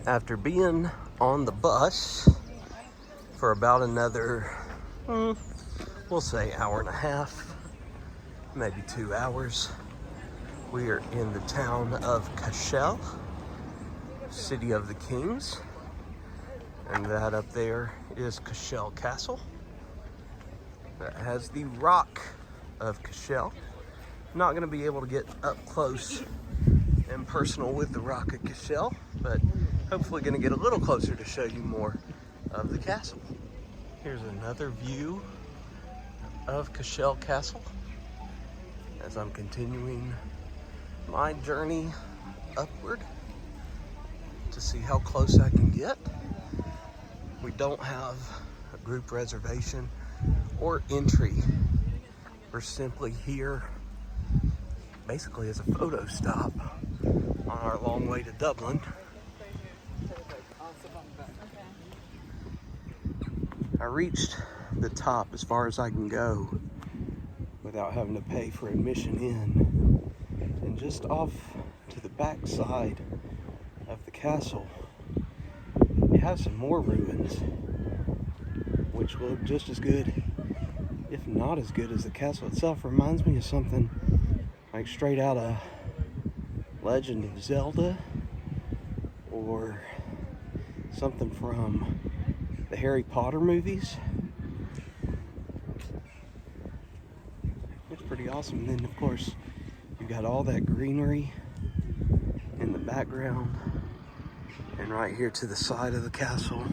After being on the bus for about another, we'll say hour and a half, maybe 2 hours, we are in the town of Cashel, City of the Kings, and that up there is Cashel Castle. That has the rock of Cashel. Not going to be able to get up close and personal with the rock of Cashel, but hopefully going to get a little closer to show you more of the castle. Here's another view of Cashel Castle as I'm continuing my journey upward to see how close I can get. We don't have a group reservation or entry. We're simply here basically as a photo stop on our long way to Dublin. I reached the top as far as I can go without having to pay for admission in. And just off to the back side of the castle, it has some more ruins, which look just as good, if not as good as the castle itself. Reminds me of something like straight out of Legend of Zelda, or something from the Harry Potter movies. It's pretty awesome. And then of course you've got all that greenery in the background, and right here to the side of the castle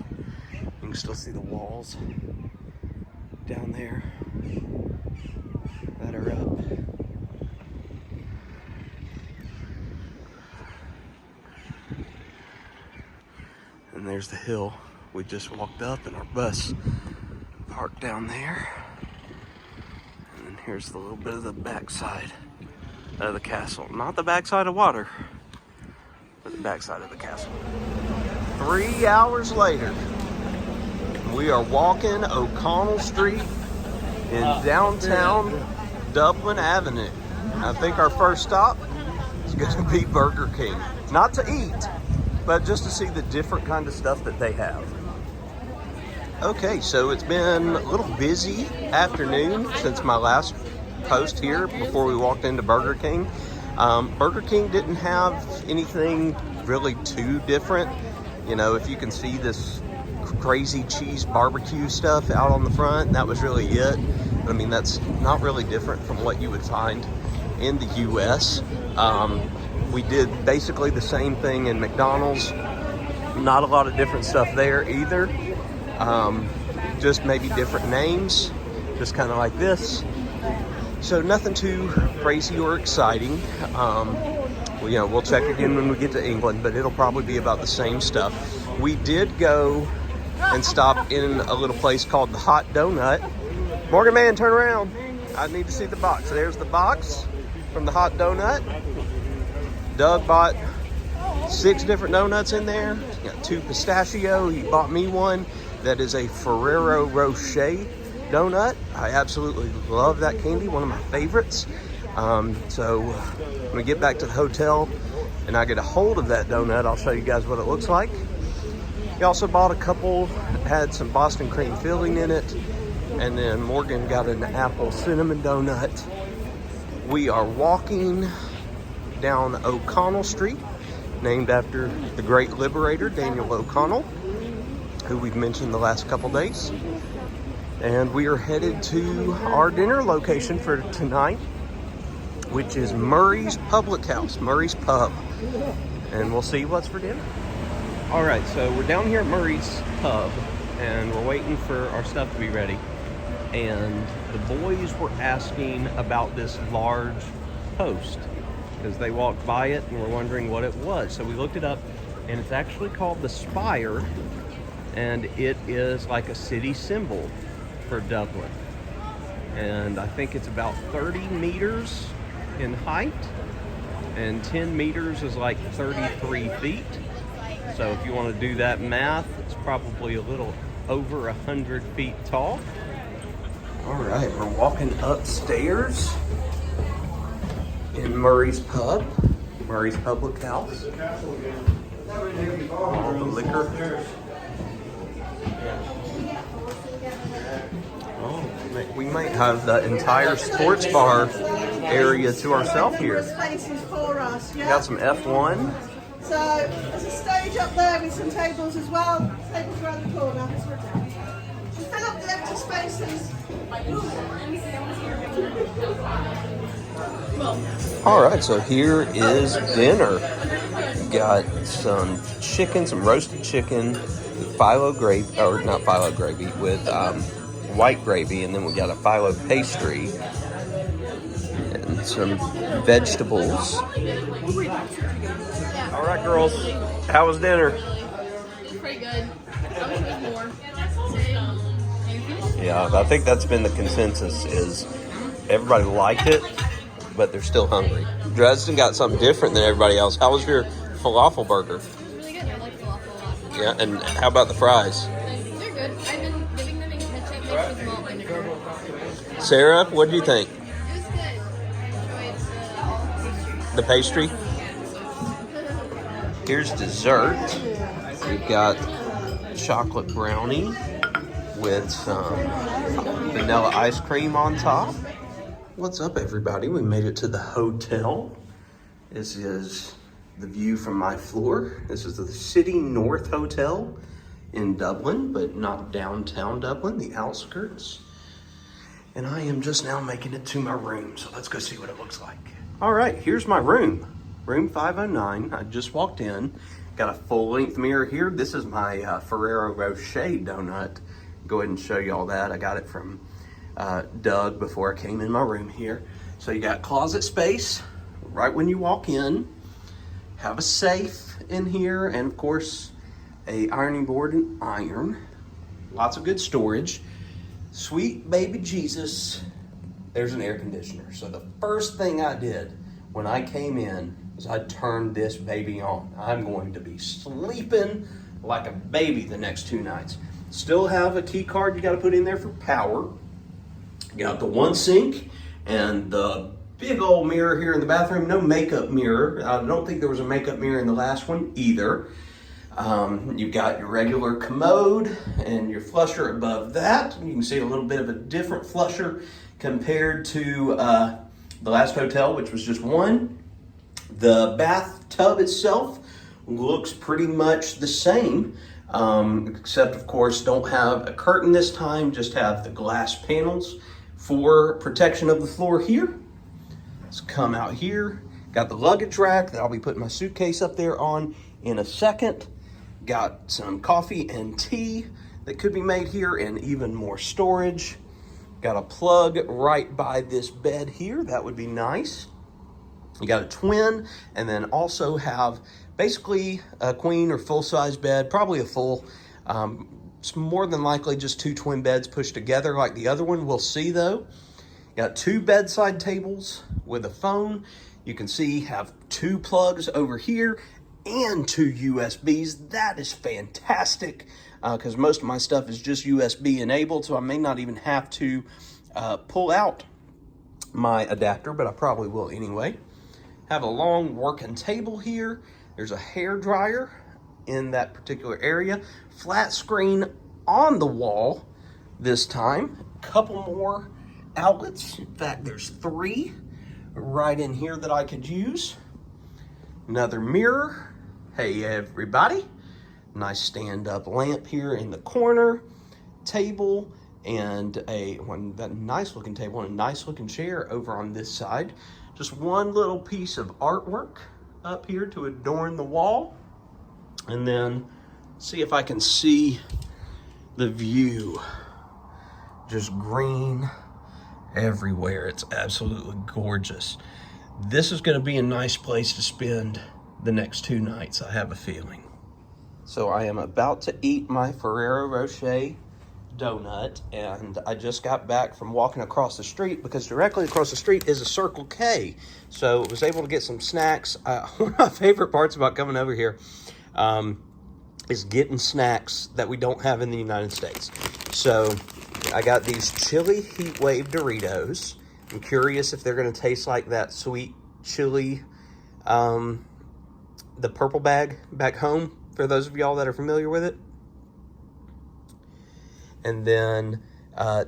you can still see the walls down there that are up. And there's the hill we just walked up, and our bus parked down there. And then here's the little bit of the backside of the castle. Not the backside of water, but the backside of the castle. 3 hours later, we are walking O'Connell Street in downtown Dublin Avenue. I think our first stop is going to be Burger King. Not to eat, but just to see the different kind of stuff that they have. Okay, so it's been a little busy afternoon since my last post here before we walked into Burger King. Burger King didn't have anything really too different. You know, if you can see this crazy cheese barbecue stuff out on the front, that was really it. I mean, that's not really different from what you would find in the US. We did basically the same thing in McDonald's. Not a lot of different stuff there either. Just maybe different names, just kind of like this. So nothing too crazy or exciting. We'll check again when we get to England, but it'll probably be about the same stuff. We did go and stop in a little place called the Hot Donut. Morgan Man, turn around. I need to see the box. There's the box from the Hot Donut. Doug bought 6 different donuts in there. He got 2 pistachio. He bought me one that is a Ferrero Rocher donut. I absolutely love that candy, one of my favorites. So when we get back to the hotel and I get a hold of that donut, I'll show you guys what it looks like. He also bought a couple, had some Boston cream filling in it, and then Morgan got an apple cinnamon donut. We are walking down O'Connell Street, named after the great liberator Daniel O'Connell, who we've mentioned the last couple days. And we are headed to our dinner location for tonight, which is Murray's Public House, Murray's Pub. And we'll see what's for dinner. All right, so we're down here at Murray's Pub, and we're waiting for our stuff to be ready. And the boys were asking about this large post, because they walked by it and were wondering what it was. So we looked it up, and it's actually called the Spire, and it is like a city symbol for Dublin. And I think it's about 30 meters in height, and 10 meters is like 33 feet. So if you want to do that math, it's probably a little over 100 feet tall. All right, we're walking upstairs in Murray's Pub, Murray's Public House. All the liquor. Oh, we might have the entire sports bar area to ourselves here. Spaces for us, yeah. Got some F1. So there's a stage up there with some tables as well. Tables around the corner. To fill up the empty spaces. All right, so here is dinner. Got some chicken, some roasted chicken, with phyllo gravy, or not phyllo gravy, with white gravy, and then we got a phyllo pastry and some vegetables. All right, girls, how was dinner? Pretty good. I wish it was more. Yeah, I think that's been the consensus is everybody liked it, but they're still hungry. Dresden got something different than everybody else. How was your falafel burger? Really good. I like falafel a lot. Yeah, and how about the fries? They're good. I've been dipping them in ketchup mixed with malt vinegar. Sarah, what do you think? It was good. I enjoyed The pastry? Here's dessert. We've got chocolate brownie with some vanilla ice cream on top. What's up, everybody? We made it to the hotel. This is the view from my floor. This is the City North Hotel in Dublin, but not downtown Dublin, the outskirts. And I am just now making it to my room, so let's go see what it looks like. All right, here's my room. Room 509. I just walked in. Got a full-length mirror here. This is my Ferrero Rocher donut. Go ahead and show you all that. I got it from Doug before I came in my room here. So you got closet space right when you walk in. Have a safe in here, and of course, a ironing board and iron. Lots of good storage. Sweet baby Jesus. There's an air conditioner. So the first thing I did when I came in was I turned this baby on. I'm going to be sleeping like a baby the next 2 nights. Still have a key card you got to put in there for power. Got the one sink and the big old mirror here in the bathroom. No makeup mirror. I don't think there was a makeup mirror in the last one either. You've got your regular commode and your flusher above that. You can see a little bit of a different flusher compared to the last hotel, which was just one. The bathtub itself looks pretty much the same, except of course don't have a curtain this time, just have the glass panels for protection of the floor here. Let's come out here. Got the luggage rack that I'll be putting my suitcase up there on in a second. Got some coffee and tea that could be made here and even more storage. Got a plug right by this bed here. That would be nice. You got a twin, and then also have basically a queen or full-size bed, probably a full. It's more than likely just 2 twin beds pushed together like the other one. We'll see though. Got 2 bedside tables with a phone. You can see have 2 plugs over here and 2 USBs. That is fantastic because most of my stuff is just USB enabled, so I may not even have to pull out my adapter, but I probably will anyway. Have a long working table here. There's a hair dryer in that particular area. Flat screen on the wall this time. A couple more outlets. In fact, there's 3 right in here that I could use. Another mirror. Hey everybody. Nice stand-up lamp here in the corner. Table and that nice looking table and a nice looking chair over on this side. Just one little piece of artwork up here to adorn the wall. And then see if I can see the view. Just green everywhere. It's absolutely gorgeous. This is going to be a nice place to spend the next 2 nights, I have a feeling. So I am about to eat my Ferrero Rocher donut, and I just got back from walking across the street because directly across the street is a Circle K. So I was able to get some snacks. One of my favorite parts about coming over here is getting snacks that we don't have in the United States. So I got these chili heat wave Doritos. I'm curious if they're going to taste like that sweet chili, the purple bag back home. for those of y'all that are familiar with it. And then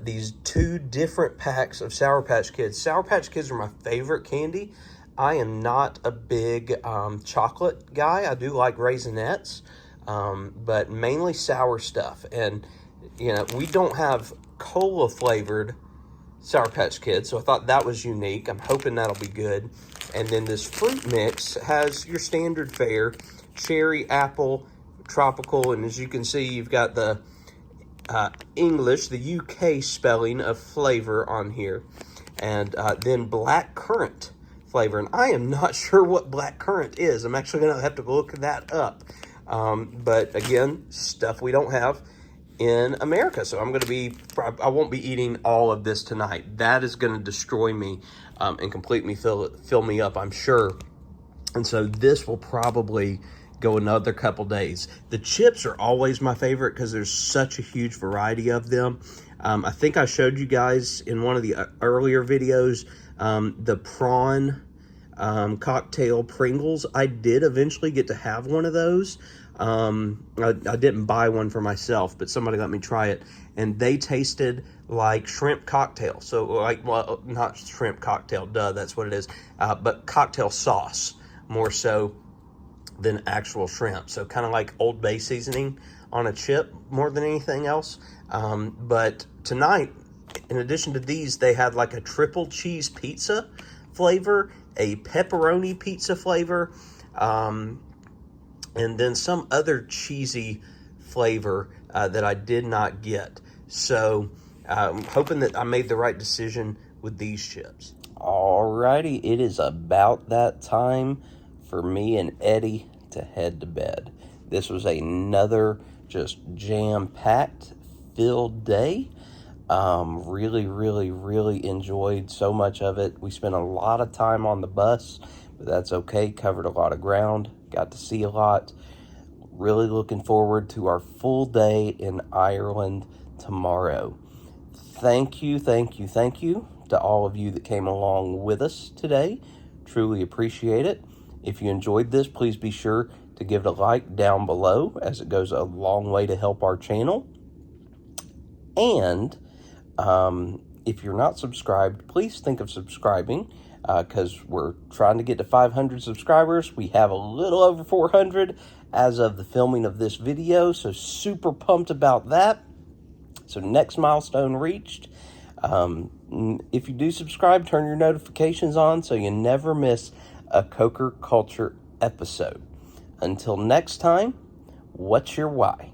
these 2 different packs of Sour Patch Kids. Sour Patch Kids are my favorite candy. I am not a big chocolate guy. I do like Raisinets, but mainly sour stuff. And, you know, we don't have cola flavored Sour Patch Kids, so I thought that was unique. I'm hoping that'll be good. And then this fruit mix has your standard fare, cherry, apple, tropical, and as you can see, you've got the English, the UK spelling of flavor on here. And then black currant flavor. And I am not sure what black currant is. I'm actually going to have to look that up. But again, stuff we don't have in America. So I won't be eating all of this tonight. That is going to destroy me and completely fill me up, I'm sure. And so this will probably go another couple days. The chips are always my favorite because there's such a huge variety of them. I think I showed you guys in one of the earlier videos the prawn cocktail Pringles. I did eventually get to have one of those. I didn't buy one for myself, but somebody let me try it, and they tasted like shrimp cocktail. So like, well, not shrimp cocktail, duh, that's what it is, but cocktail sauce more so than actual shrimp. So kind of like Old Bay seasoning on a chip more than anything else. But tonight, in addition to these, they had like a triple cheese pizza flavor, a pepperoni pizza flavor, and then some other cheesy flavor that I did not get. So I'm hoping that I made the right decision with these chips. Alrighty, it is about that time for me and Eddie to head to bed. This was another just jam-packed, filled day. Really enjoyed so much of it. We spent a lot of time on the bus, but that's okay. Covered a lot of ground, got to see a lot. Really looking forward to our full day in Ireland tomorrow. Thank you to all of you that came along with us today. Truly appreciate it. If you enjoyed this, please be sure to give it a like down below, as it goes a long way to help our channel. And if you're not subscribed, please think of subscribing, because we're trying to get to 500 subscribers. We have a little over 400 as of the filming of this video, so super pumped about that. So next milestone reached. If you do subscribe, turn your notifications on so you never miss a Coker Culture episode. Until next time, what's your why?